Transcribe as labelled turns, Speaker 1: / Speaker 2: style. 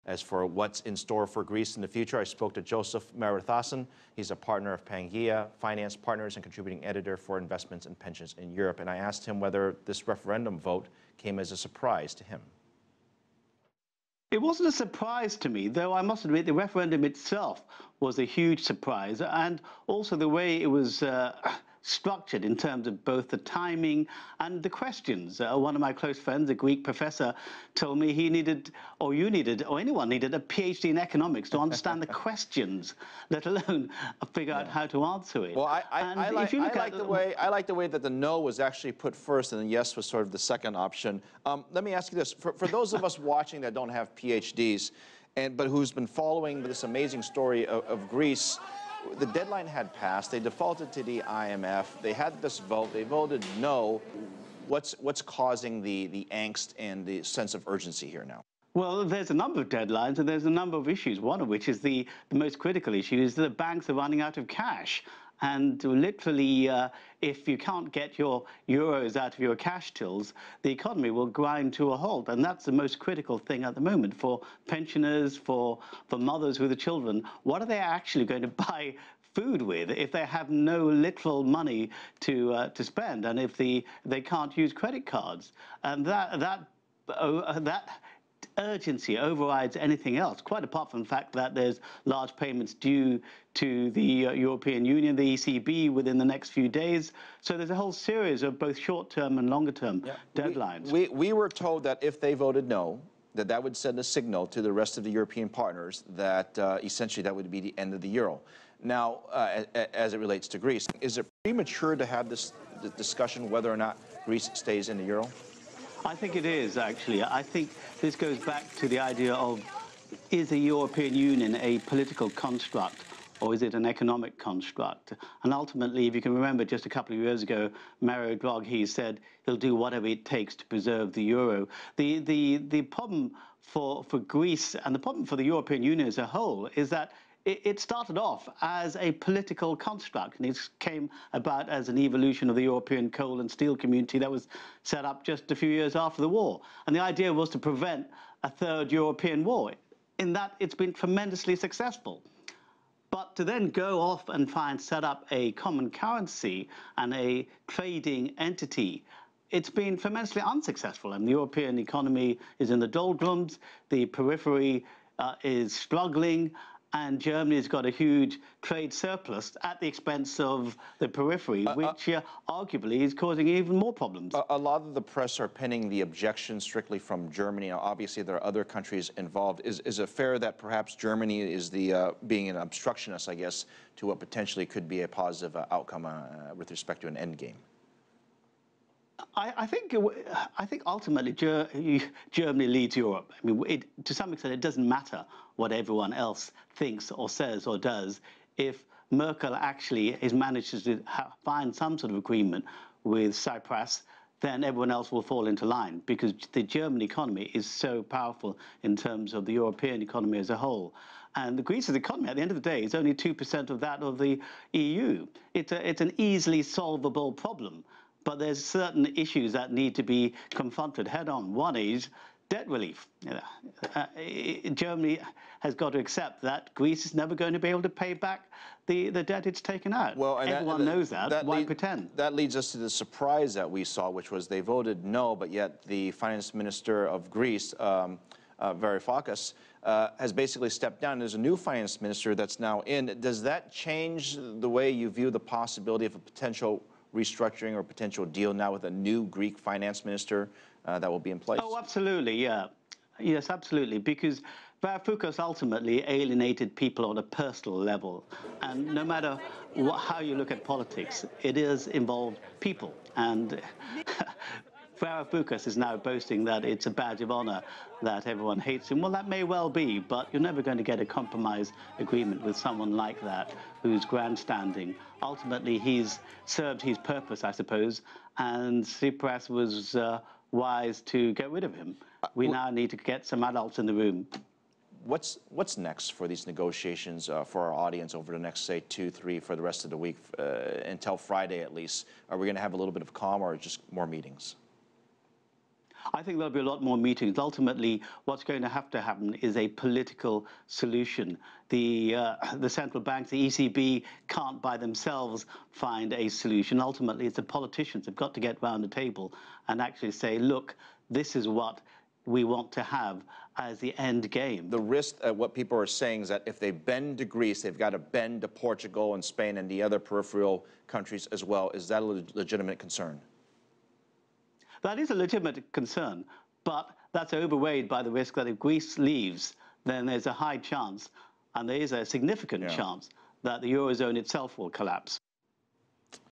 Speaker 1: As for what's in store for Greece in the future, I spoke to Joseph Mariathasan. He's a partner of Pangaea Finance Partners and contributing editor for investments and pensions in Europe. And I asked him whether this referendum vote came as a surprise to him.
Speaker 2: It wasn't a surprise to me, though I must admit the referendum itself was a huge surprise, and also the way it was structured in terms of both the timing and the questions. One of my close friends, a Greek professor, told me he needed, or you needed, or anyone needed a PhD in economics to understand the questions, let alone figure out how to answer it.
Speaker 1: Well, I like the way that the no was actually put first and the yes was sort of the second option. Let me ask you this. For those of us watching that don't have PhDs, but who's been following this amazing story of Greece, the deadline had passed. They defaulted to the IMF. They had this vote. They voted no. What's causing the angst and the sense of urgency here now?
Speaker 2: Well, there's a number of deadlines and there's a number of issues, one of which is the most critical issue is that the banks are running out of cash. And literally, if you can't get your euros out of your cash tills, the economy will grind to a halt. And that's the most critical thing at the moment for pensioners, for mothers with the children. What are they actually going to buy food with if they have no literal money to spend, and if they can't use credit cards? And that urgency overrides anything else, quite apart from the fact that there's large payments due to the European Union, the ECB, within the next few days. So there's a whole series of both short-term and longer-term deadlines.
Speaker 1: We were told that if they voted no, that would send a signal to the rest of the European partners that essentially that would be the end of the euro. Now, as it relates to Greece, is it premature to have this discussion whether or not Greece stays in the euro?
Speaker 2: I think it is, actually. I think this goes back to the idea of, is the European Union a political construct or is it an economic construct? And ultimately, if you can remember, just a couple of years ago, Mario Draghi said he'll do whatever it takes to preserve the euro. The problem for Greece and the problem for the European Union as a whole is that it started off as a political construct, and it came about as an evolution of the European coal and steel community that was set up just a few years after the war. And the idea was to prevent a third European war. In that, it's been tremendously successful. But to then go off and try and set up a common currency and a trading entity, it's been tremendously unsuccessful. And the European economy is in the doldrums, the periphery is struggling, and Germany's got a huge trade surplus at the expense of the periphery, which arguably is causing even more problems.
Speaker 1: A lot of the press are pinning the objection strictly from Germany. Now, obviously, there are other countries involved. Is it fair that perhaps Germany is being an obstructionist, I guess, to what potentially could be a positive outcome with respect to an end game?
Speaker 2: I think ultimately Germany leads Europe. I mean, to some extent, it doesn't matter what everyone else thinks or says or does. If Merkel actually has managed to find some sort of agreement with Cyprus, then everyone else will fall into line, because the German economy is so powerful in terms of the European economy as a whole. And the Greece's economy, at the end of the day, is only 2% of that of the EU. It's an easily solvable problem. But there's certain issues that need to be confronted head on. One is debt relief. Germany has got to accept that Greece is never going to be able to pay back the debt it's taken out. Well, everyone knows that. Why pretend?
Speaker 1: That leads us to the surprise that we saw, which was they voted no, but yet the finance minister of Greece, Varoufakis, has basically stepped down. There's a new finance minister that's now in. Does that change the way you view the possibility of a potential restructuring or potential deal now with a new Greek finance minister that will be in place?
Speaker 2: Oh, absolutely, yeah. Yes, absolutely, because Varoufakis ultimately alienated people on a personal level. And no matter how you look at politics, it is involved people. And Varoufakis is now boasting that it's a badge of honor that everyone hates him. Well, that may well be, but you're never going to get a compromise agreement with someone like that who's grandstanding. Ultimately, he's served his purpose, I suppose, and Tsipras was wise to get rid of him. We now need to get some adults in the room.
Speaker 1: What's next for these negotiations for our audience over the next, say, 2, 3, for the rest of the week, until Friday at least? Are we going to have a little bit of calm or just more meetings?
Speaker 2: I think there'll be a lot more meetings. Ultimately, what's going to happen is a political solution. The central banks, the ECB, can't by themselves find a solution. Ultimately, it's the politicians have got to get round the table and actually say, look, this is what we want to have as the end game.
Speaker 1: The risk, what people are saying is that if they bend to Greece, they've got to bend to Portugal and Spain and the other peripheral countries as well. Is that a legitimate concern?
Speaker 2: That is a legitimate concern, but that's overweighed by the risk that if Greece leaves, then there's a high chance, and there is a significant chance, that the eurozone itself will collapse.